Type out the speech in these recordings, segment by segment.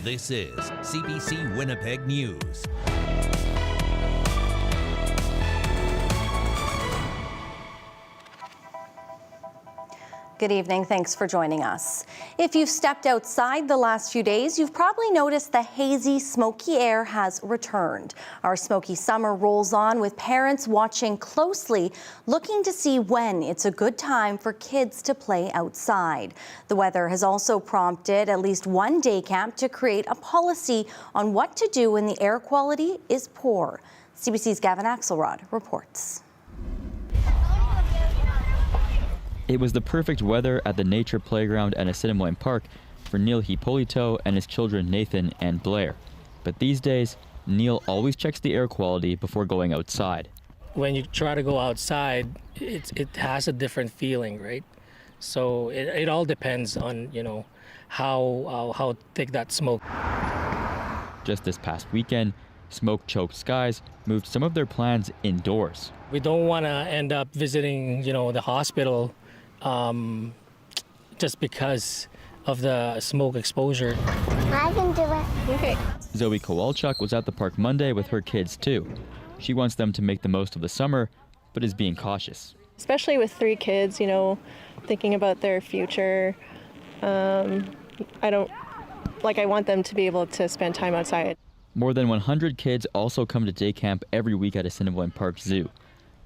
This is CBC Winnipeg News. Good evening. Thanks for joining us. If you've stepped outside the last few days, you've probably noticed the hazy, smoky air has returned. Our smoky summer rolls on with parents watching closely, looking to see when it's a good time for kids to play outside. The weather has also prompted at least one day camp to create a policy on what to do when the air quality is poor. CBC's Gavin Axelrod reports. It was the perfect weather at the nature playground at Assiniboine Park for Neil Hipolito and his children Nathan and Blair. But these days, Neil always checks the air quality before going outside. When you try to go outside, it has a different feeling, right? So it all depends on, how thick that smoke. Just this past weekend, smoke-choked skies moved some of their plans indoors. We don't want to end up visiting, the hospital just because of the smoke exposure. I can do it. Okay. Zoe Kowalchuk was at the park Monday with her kids too. She wants them to make the most of the summer, but is being cautious. Especially with 3 kids, thinking about their future. I want them to be able to spend time outside. More than 100 kids also come to day camp every week at Assiniboine Park Zoo.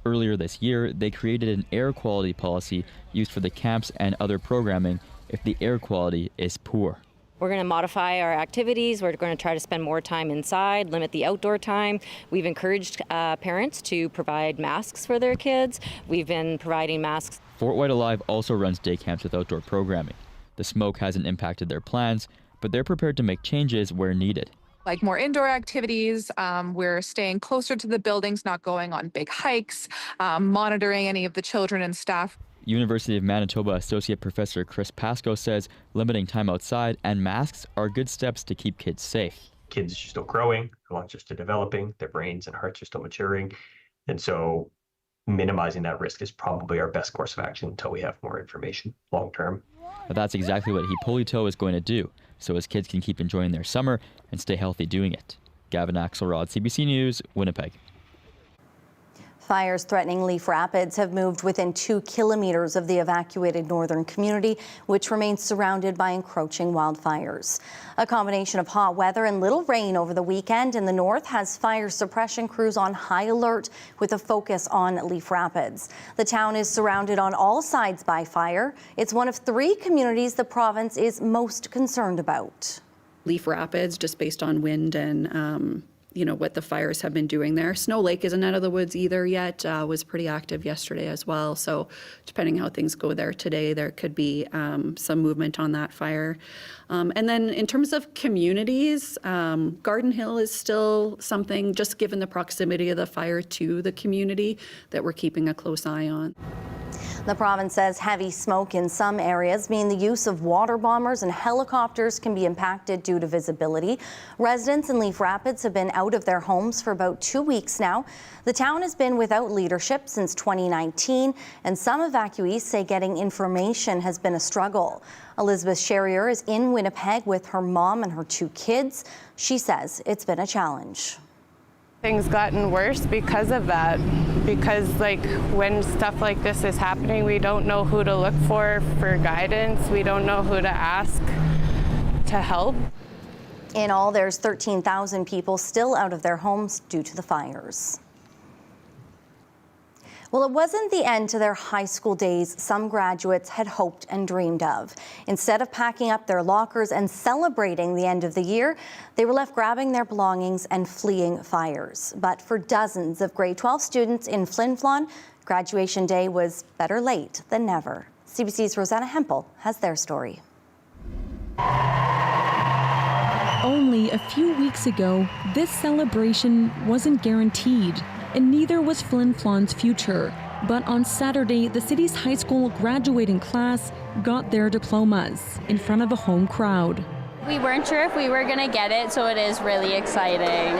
Earlier this year, they created an air quality policy used for the camps and other programming if the air quality is poor. We're going to modify our activities. We're going to try to spend more time inside, limit the outdoor time. We've encouraged parents to provide masks for their kids. We've been providing masks. Fort White Alive also runs day camps with outdoor programming. The smoke hasn't impacted their plans, but they're prepared to make changes where needed. Like more indoor activities, we're staying closer to the buildings, not going on big hikes, monitoring any of the children and staff. University of Manitoba Associate Professor Chris Pascoe says limiting time outside and masks are good steps to keep kids safe. Kids are still growing, their lungs are still developing, their brains and hearts are still maturing. And so minimizing that risk is probably our best course of action until we have more information long term. But that's exactly what Hipolito is going to do, so his kids can keep enjoying their summer and stay healthy doing it. Gavin Axelrod, CBC News, Winnipeg. Fires threatening Leaf Rapids have moved within 2 kilometers of the evacuated northern community, which remains surrounded by encroaching wildfires. A combination of hot weather and little rain over the weekend in the north has fire suppression crews on high alert with a focus on Leaf Rapids. The town is surrounded on all sides by fire. It's one of 3 communities the province is most concerned about. Leaf Rapids, just based on wind and what the fires have been doing there. Snow Lake isn't out of the woods either yet, was pretty active yesterday as well. So depending how things go there today, there could be some movement on that fire. And then in terms of communities, Garden Hill is still something, just given the proximity of the fire to the community, that we're keeping a close eye on. The province says heavy smoke in some areas mean the use of water bombers and helicopters can be impacted due to visibility. Residents in Leaf Rapids have been out of their homes for about 2 weeks now. The town has been without leadership since 2019, and some evacuees say getting information has been a struggle. Elizabeth Sherrier is in Winnipeg with her mom and her 2 kids. She says it's been a challenge. Things gotten worse because of that, because when stuff like this is happening, we don't know who to look for guidance. We don't know who to ask to help. In all, there's 13,000 people still out of their homes due to the fires. Well, it wasn't the end to their high school days some graduates had hoped and dreamed of. Instead of packing up their lockers and celebrating the end of the year, they were left grabbing their belongings and fleeing fires. But for dozens of grade 12 students in Flin Flon, graduation day was better late than never. CBC's Rosanna Hempel has their story. Only a few weeks ago, this celebration wasn't guaranteed, and neither was Flin Flon's future. But on Saturday, the city's high school graduating class got their diplomas in front of a home crowd. We weren't sure if we were going to get it, so it is really exciting.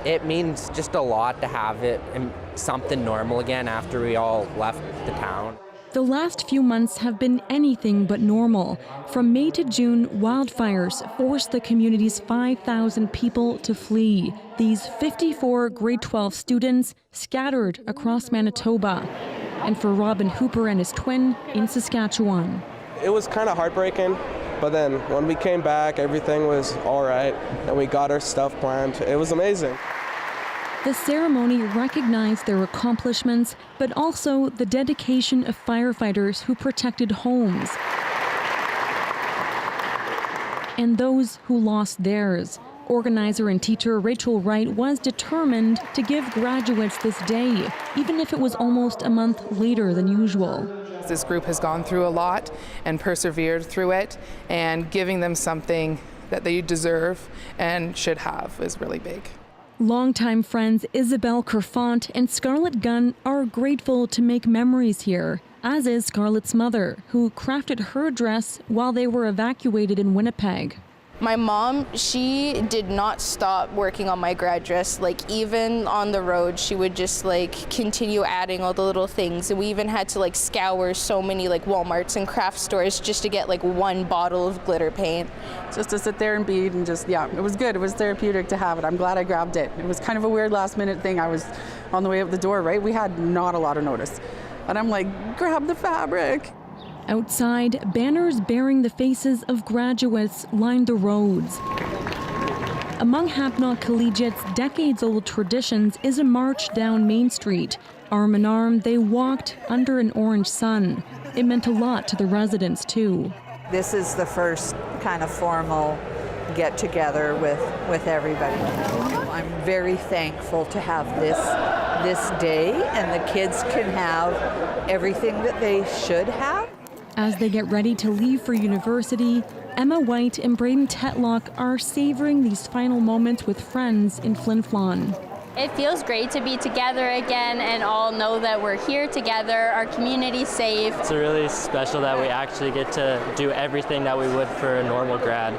It means just a lot to have it and something normal again after we all left the town. The last few months have been anything but normal. From May to June, wildfires forced the community's 5,000 people to flee. These 54 grade 12 students scattered across Manitoba. And for Robin Hooper and his twin in Saskatchewan. It was kind of heartbreaking, but then when we came back, everything was all right, and we got our stuff planned. It was amazing. The ceremony recognized their accomplishments, but also the dedication of firefighters who protected homes and those who lost theirs. Organizer and teacher Rachel Wright was determined to give graduates this day, even if it was almost a month later than usual. This group has gone through a lot and persevered through it, and giving them something that they deserve and should have is really big. Longtime friends Isabel Kerfont and Scarlett Gunn are grateful to make memories here, as is Scarlett's mother, who crafted her dress while they were evacuated in Winnipeg. My mom, she did not stop working on my grad dress. Like, even on the road, she would just continue adding all the little things. And we even had to scour so many Walmarts and craft stores just to get one bottle of glitter paint. Just to sit there and bead and it was good. It was therapeutic to have it. I'm glad I grabbed it. It was kind of a weird last minute thing. I was on the way out the door, right? We had not a lot of notice. And I'm like, grab the fabric. Outside, banners bearing the faces of graduates lined the roads. Among Happnock Collegiate's decades-old traditions is a march down Main Street. Arm in arm, they walked under an orange sun. It meant a lot to the residents, too. This is the first kind of formal get-together with everybody. I'm very thankful to have this day, and the kids can have everything that they should have. As they get ready to leave for university, Emma White and Braden Tetlock are savoring these final moments with friends in Flin Flon. It feels great to be together again and all know that we're here together, our community's safe. It's really special that we actually get to do everything that we would for a normal grad.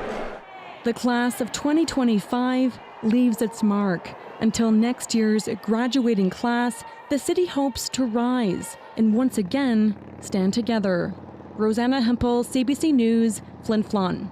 The class of 2025 leaves its mark. Until next year's graduating class, the city hopes to rise and once again stand together. Rosanna Hempel, CBC News, Flin Flon.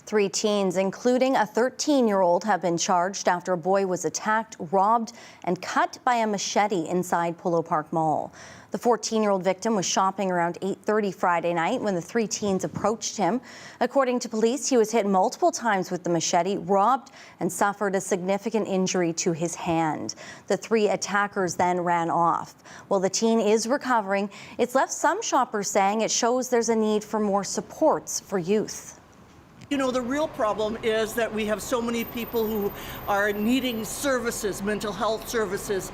3 teens, including a 13-year-old, have been charged after a boy was attacked, robbed, and cut by a machete inside Polo Park Mall. The 14-year-old victim was shopping around 8:30 Friday night when the 3 teens approached him. According to police, he was hit multiple times with the machete, robbed, and suffered a significant injury to his hand. The 3 attackers then ran off. While the teen is recovering, it's left some shoppers saying it shows there's a need for more supports for youth. You know, the real problem is that we have so many people who are needing services, mental health services,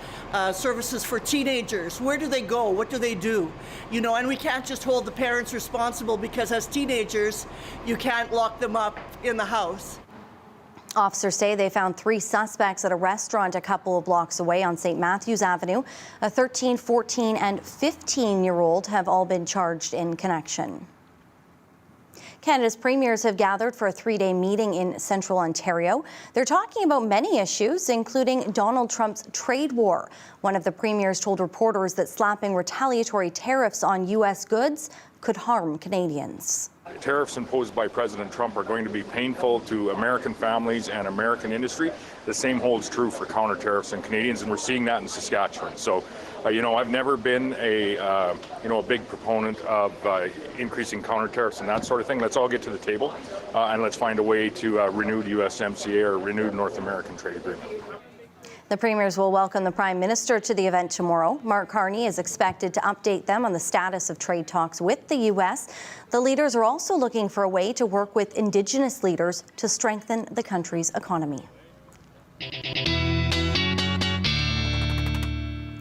services for teenagers. Where do they go? What do they do? You know, and we can't just hold the parents responsible because as teenagers, you can't lock them up in the house. Officers say they found 3 suspects at a restaurant a couple of blocks away on St. Matthews Avenue. A 13, 14, and 15-year-old have all been charged in connection. Canada's premiers have gathered for a 3-day meeting in central Ontario. They're talking about many issues, including Donald Trump's trade war. One of the premiers told reporters that slapping retaliatory tariffs on U.S. goods could harm Canadians. Tariffs imposed by President Trump are going to be painful to American families and American industry. The same holds true for counter tariffs and Canadians, and we're seeing that in Saskatchewan. So, you know, I've never been a big proponent of increasing counter tariffs and that sort of thing. Let's all get to the table and let's find a way to renewed USMCA or renewed North American trade agreement. The premiers will welcome the Prime Minister to the event tomorrow. Mark Carney is expected to update them on the status of trade talks with the U.S. The leaders are also looking for a way to work with Indigenous leaders to strengthen the country's economy.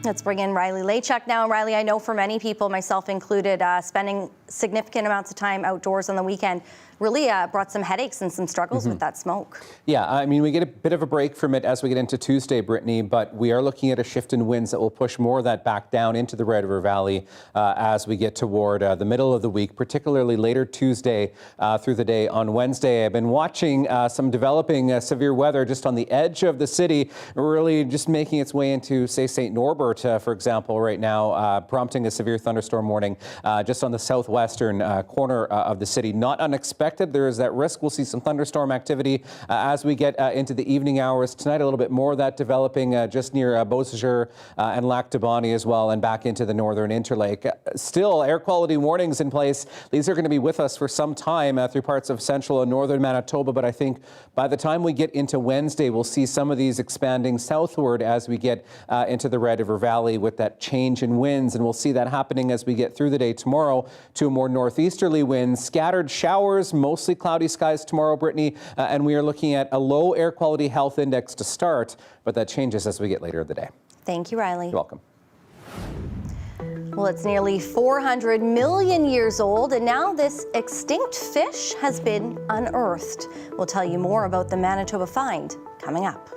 Let's bring in Riley Lachuk now. Riley, I know for many people, myself included, spending significant amounts of time outdoors on the weekend really brought some headaches and some struggles with that smoke. Yeah, I mean, we get a bit of a break from it as we get into Tuesday, Brittany, but we are looking at a shift in winds that will push more of that back down into the Red River Valley as we get toward the middle of the week, particularly later Tuesday through the day on Wednesday. I've been watching some developing severe weather just on the edge of the city, really just making its way into, say, St. Norbert, for example, right now, prompting a severe thunderstorm warning just on the southwestern corner of the city. Not unexpected. There is that risk. We'll see some thunderstorm activity as we get into the evening hours tonight. A little bit more of that developing just near Beausejour and Lac du Bonnet as well, and back into the northern Interlake. Still, air quality warnings in place. These are going to be with us for some time through parts of central and northern Manitoba, but I think by the time we get into Wednesday, we'll see some of these expanding southward as we get into the Red River Valley with that change in winds, and we'll see that happening as we get through the day tomorrow to a more northeasterly winds, scattered showers, mostly cloudy skies tomorrow, Brittany, and we are looking at a low air quality health index to start, but that changes as we get later in the day. Thank you, Riley. You're welcome. Well, it's nearly 400 million years old, and now this extinct fish has been unearthed. We'll tell you more about the Manitoba find coming up.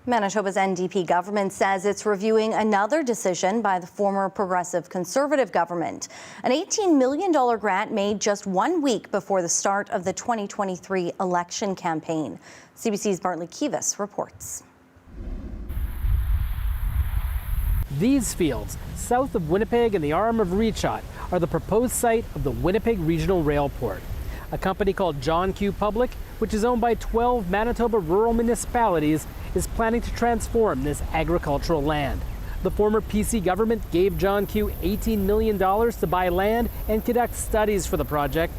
Manitoba's NDP government says it's reviewing another decision by the former Progressive Conservative government. An $18 million grant made just 1 week before the start of the 2023 election campaign. CBC's Bartley Kivas reports. These fields, south of Winnipeg and the arm of Rechot, are the proposed site of the Winnipeg Regional Rail Port. A company called John Q. Public, which is owned by 12 Manitoba rural municipalities, is planning to transform this agricultural land. The former PC government gave John Q. $18 million to buy land and conduct studies for the project.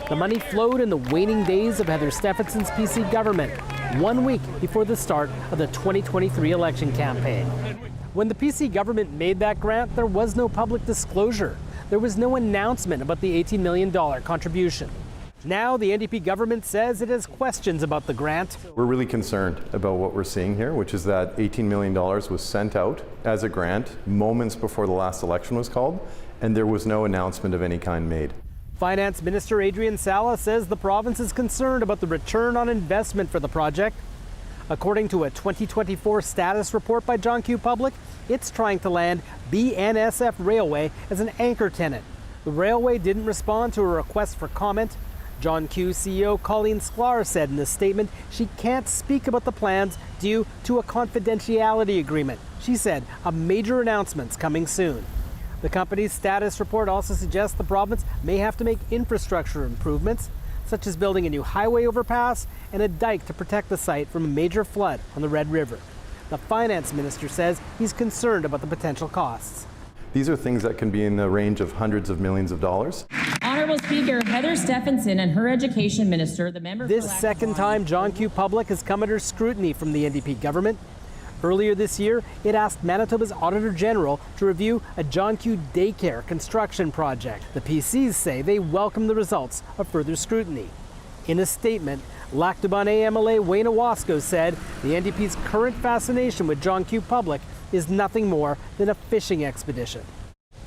The money flowed in the waning days of Heather Stephenson's PC government, 1 week before the start of the 2023 election campaign. When the PC government made that grant, there was no public disclosure. There was no announcement about the $18 million contribution. Now the NDP government says it has questions about the grant. We're really concerned about what we're seeing here, which is that $18 million was sent out as a grant moments before the last election was called, and there was no announcement of any kind made. Finance Minister Adrian Sala says the province is concerned about the return on investment for the project. According to a 2024 status report by John Q. Public, it's trying to land BNSF Railway as an anchor tenant. The railway didn't respond to a request for comment. John Q. CEO Colleen Sklar said in a statement she can't speak about the plans due to a confidentiality agreement. She said a major announcement's coming soon. The company's status report also suggests the province may have to make infrastructure improvements, such as building a new highway overpass and a dike to protect the site from a major flood on the Red River. The finance minister says he's concerned about the potential costs. These are things that can be in the range of hundreds of millions of dollars. Honourable Speaker, Heather Stephenson and her Education Minister, the member... This second time John Q. Public has come under scrutiny from the NDP government. Earlier this year, it asked Manitoba's Auditor General to review a John Q. daycare construction project. The PCs say they welcome the results of further scrutiny. In a statement, Lac du Bonnet MLA Wayne Owasco said the NDP's current fascination with John Q. Public is nothing more than a fishing expedition.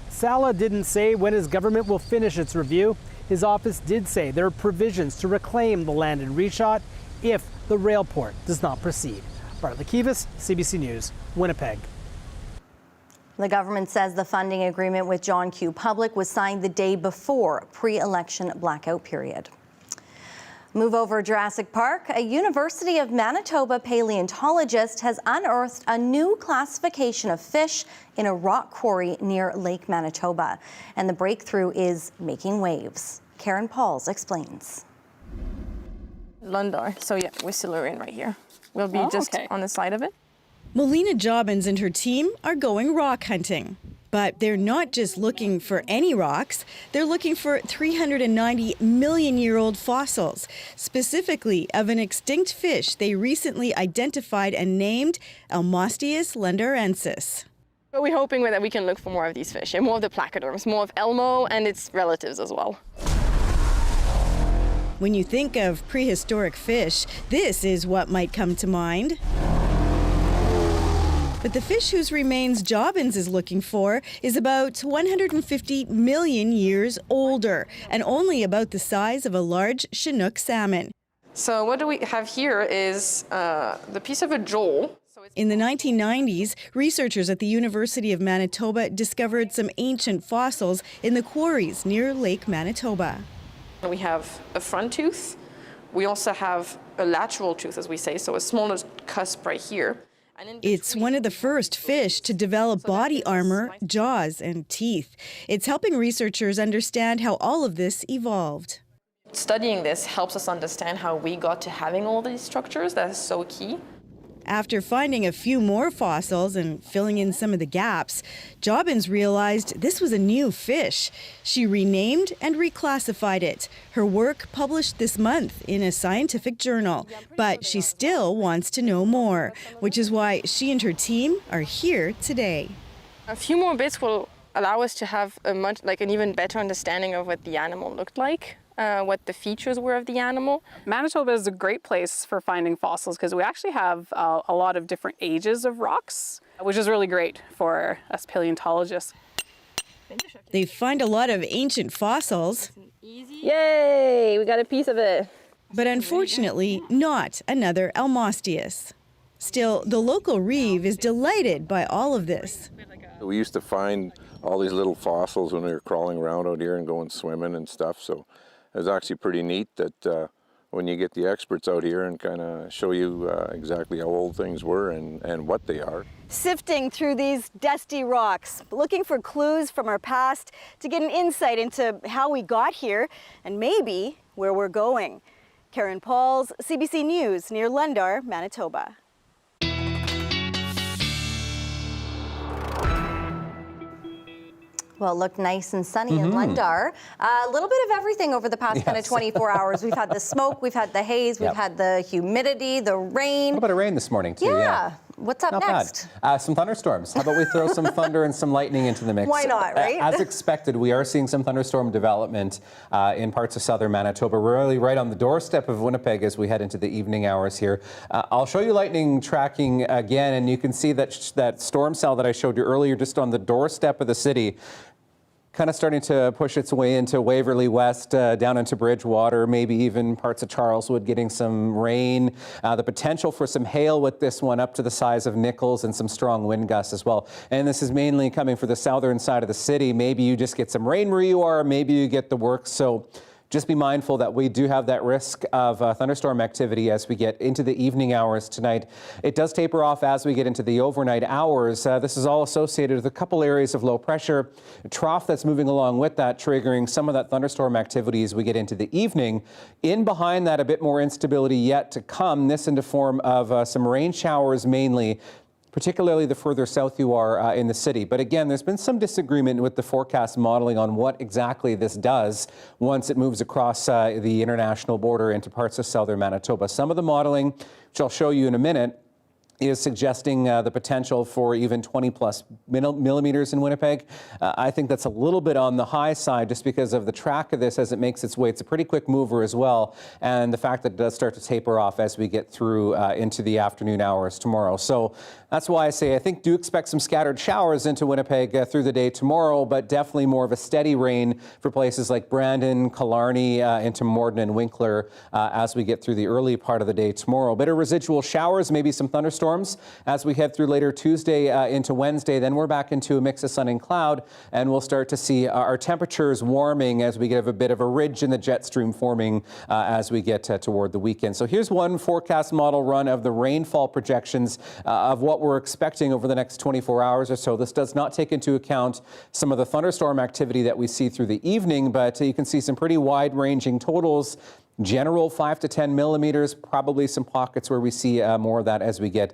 Sala didn't say when his government will finish its review. His office did say there are provisions to reclaim the land in Rechot if the rail port does not proceed. Bartley Kivas, CBC News, Winnipeg. The government says the funding agreement with John Q. Public was signed the day before pre-election blackout period. Move over Jurassic Park. A University of Manitoba paleontologist has unearthed a new classification of fish in a rock quarry near Lake Manitoba. And the breakthrough is making waves. Karen Pauls explains. Lundar. So yeah, we're Silurian right here. We'll be just on the side of it. Melina Jobbins and her team are going rock hunting. But they're not just looking for any rocks, they're looking for 390 million-year-old fossils, specifically of an extinct fish they recently identified and named Almostius lendarensis. But we're hoping that we can look for more of these fish, and more of the placoderms, more of Elmo and its relatives as well. When you think of prehistoric fish, this is what might come to mind. But the fish whose remains Jobbins is looking for is about 150 million years older and only about the size of a large Chinook salmon. So what do we have here is the piece of a joel. In the 1990s, researchers at the University of Manitoba discovered some ancient fossils in the quarries near Lake Manitoba. We have a front tooth. We also have a lateral tooth, as we say, so a smaller cusp right here. It's one of the first fish to develop body armor, jaws, and teeth. It's helping researchers understand how all of this evolved. Studying this helps us understand how we got to having all these structures. That is so key. After finding a few more fossils and filling in some of the gaps, Jobbins realized this was a new fish. She renamed and reclassified it. Her work published this month in a scientific journal. But she still wants to know more, which is why she and her team are here today. A few more bits will allow us to have an even better understanding of what the animal looked like. What the features were of the animal. Manitoba is a great place for finding fossils because we actually have a lot of different ages of rocks, which is really great for us paleontologists. They find a lot of ancient fossils. Yay! We got a piece of it. But unfortunately, not another Almostius. Still, the local Reeve is delighted by all of this. We used to find all these little fossils when we were crawling around out here and going swimming and stuff, so it was actually pretty neat that when you get the experts out here and kind of show you exactly how old things were and what they are. Sifting through these dusty rocks, looking for clues from our past to get an insight into how we got here and maybe where we're going. Karen Pauls, CBC News, near Lundar, Manitoba. Well, it looked nice and sunny in Lundar. A little bit of everything over the past kind of 24 hours. We've had the smoke, we've had the haze, we've had the humidity, the rain. A little bit of rain this morning, too. Yeah. What's up Not next? bad. Some thunderstorms. How about we throw some thunder and some lightning into the mix? Why not, right? As expected, we are seeing some thunderstorm development in parts of southern Manitoba. We're really right on the doorstep of Winnipeg as we head into the evening hours here. I'll show you lightning tracking again, and you can see that storm cell that I showed you earlier just on the doorstep of the city, kind of starting to push its way into Waverly West, down into Bridgewater, maybe even parts of Charleswood getting some rain. The potential for some hail with this one up to the size of Nichols and some strong wind gusts as well. And this is mainly coming for the southern side of the city. Maybe you just get some rain where you are, maybe you get the work. So just be mindful that we do have that risk of thunderstorm activity as we get into the evening hours tonight. It does taper off as we get into the overnight hours. This is all associated with a couple areas of low pressure, a trough that's moving along with that, triggering some of that thunderstorm activity as we get into the evening. In behind that, a bit more instability yet to come, this in the form of some rain showers mainly, particularly the further south you are in the city. But again, there's been some disagreement with the forecast modeling on what exactly this does once it moves across the international border into parts of southern Manitoba. Some of the modeling, which I'll show you in a minute, is suggesting the potential for even 20 plus millimeters in Winnipeg. I think that's a little bit on the high side just because of the track of this as it makes its way. It's a pretty quick mover as well, and the fact that it does start to taper off as we get through into the afternoon hours tomorrow. So that's why I say I think do expect some scattered showers into Winnipeg through the day tomorrow, but definitely more of a steady rain for places like Brandon, Killarney, into Morden and Winkler as we get through the early part of the day tomorrow. Bit of residual showers, maybe some thunderstorms as we head through later Tuesday into Wednesday. Then we're back into a mix of sun and cloud, and we'll start to see our temperatures warming as we get a bit of a ridge in the jet stream forming as we get toward the weekend. So here's one forecast model run of the rainfall projections of what we're expecting over the next 24 hours or so. This does not take into account some of the thunderstorm activity that we see through the evening, but you can see some pretty wide-ranging totals. General 5 to 10 millimeters, probably some pockets where we see more of that as we get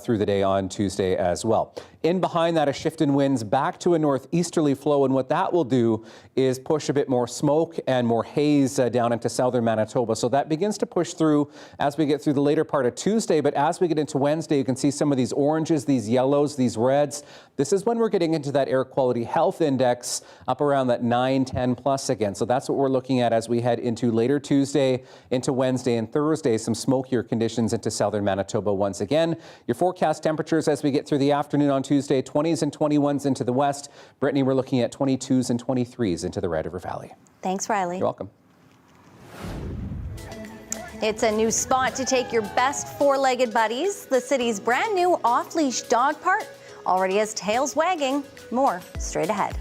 through the day on Tuesday as well. In behind that, a shift in winds back to a northeasterly flow, and what that will do is push a bit more smoke and more haze down into southern Manitoba. So that begins to push through as we get through the later part of Tuesday, but as we get into Wednesday, you can see some of these oranges, these yellows, these reds. This is when we're getting into that air quality health index up around that 9, 10 plus again. So that's what we're looking at as we head into later Tuesday, into Wednesday and Thursday, some smokier conditions into southern Manitoba once again. Your forecast temperatures as we get through the afternoon on Tuesday, 20s and 21s into the west. Brittany, we're looking at 22s and 23s into the Red River Valley. Thanks, Riley. You're welcome. It's a new spot to take your best four-legged buddies. The city's brand new off-leash dog park already has tails wagging. More straight ahead.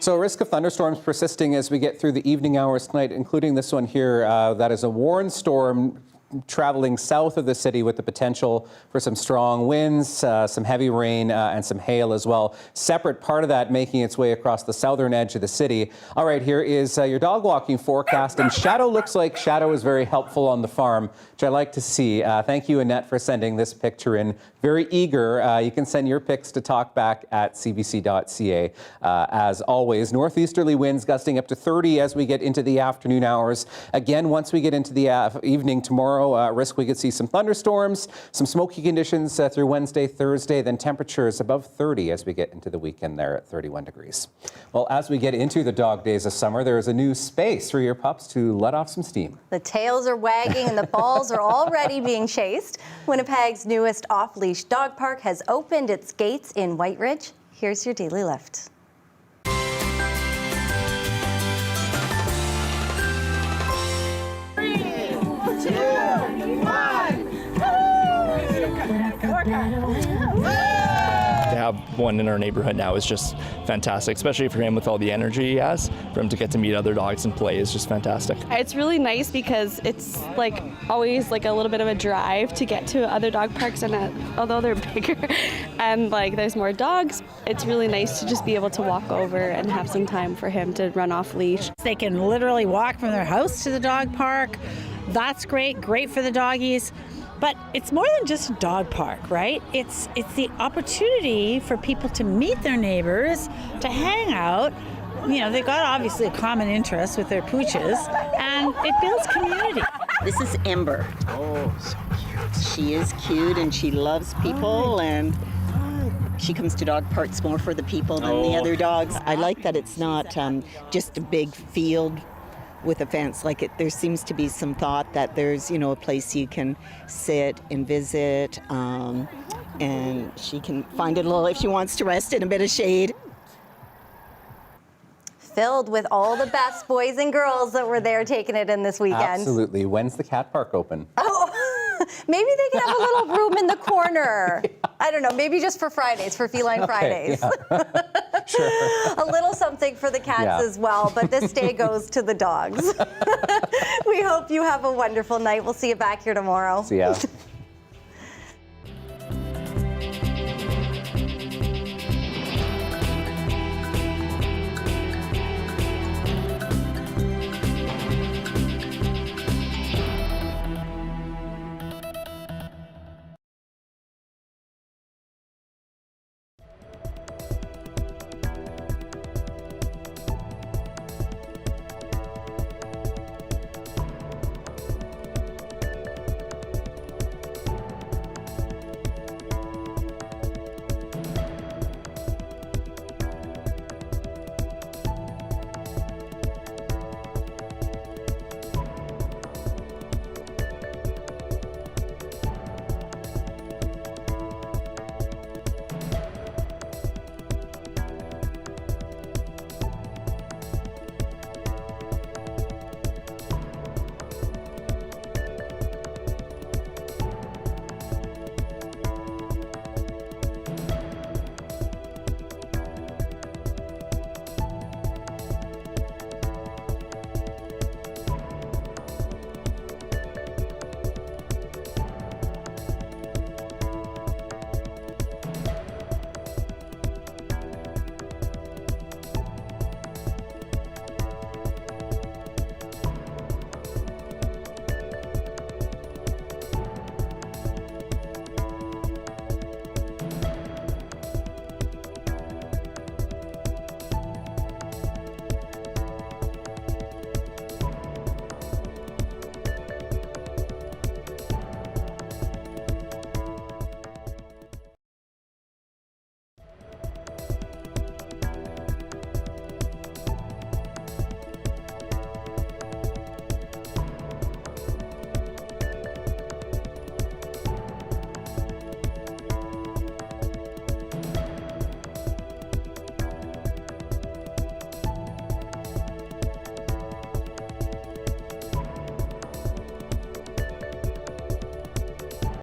So risk of thunderstorms persisting as we get through the evening hours tonight, including this one here. That is a Warren storm traveling south of the city with the potential for some strong winds, some heavy rain, and some hail as well. Separate part of that making its way across the southern edge of the city. All right, here is your dog walking forecast, and Shadow looks like Shadow is very helpful on the farm, which I like to see. Thank you, Annette, for sending this picture in. Very eager. You can send your pics to talkback@cbc.ca. As always, northeasterly winds gusting up to 30 as we get into the afternoon hours. Again, once we get into the evening tomorrow, risk we could see some thunderstorms, some smoky conditions through Wednesday, Thursday, then temperatures above 30 as we get into the weekend there at 31 degrees. Well, as we get into the dog days of summer, there is a new space for your pups to let off some steam. The tails are wagging and the balls are already being chased. Winnipeg's newest off-leash dog park has opened its gates in White Ridge. Here's your Daily Lift. To have one in our neighborhood now is just fantastic, especially for him with all the energy he has. For him to get to meet other dogs and play is just fantastic. It's really nice because it's like always like a little bit of a drive to get to other dog parks, and although they're bigger and like there's more dogs, it's really nice to just be able to walk over and have some time for him to run off leash. They can literally walk from their house to the dog park. That's great for the doggies. But it's more than just a dog park, right? It's the opportunity for people to meet their neighbors, to hang out. You know, they've got obviously a common interest with their pooches, and it builds community. This is Ember. Oh, so cute. She is cute and she loves people, and she comes to dog parks more for the people than the other dogs. I like that it's not just a big field with a fence. Like there seems to be some thought that there's, a place you can sit and visit, and she can find it a little if she wants to rest in a bit of shade. Filled with all the best boys and girls that were there taking it in this weekend. Absolutely. When's the cat park open? Oh, maybe they can have a little room in the corner. I don't know, maybe just for Fridays, for Feline Fridays. Yeah. Sure. A little something for the cats as well, but this day goes to the dogs. We hope you have a wonderful night. We'll see you back here tomorrow. See ya.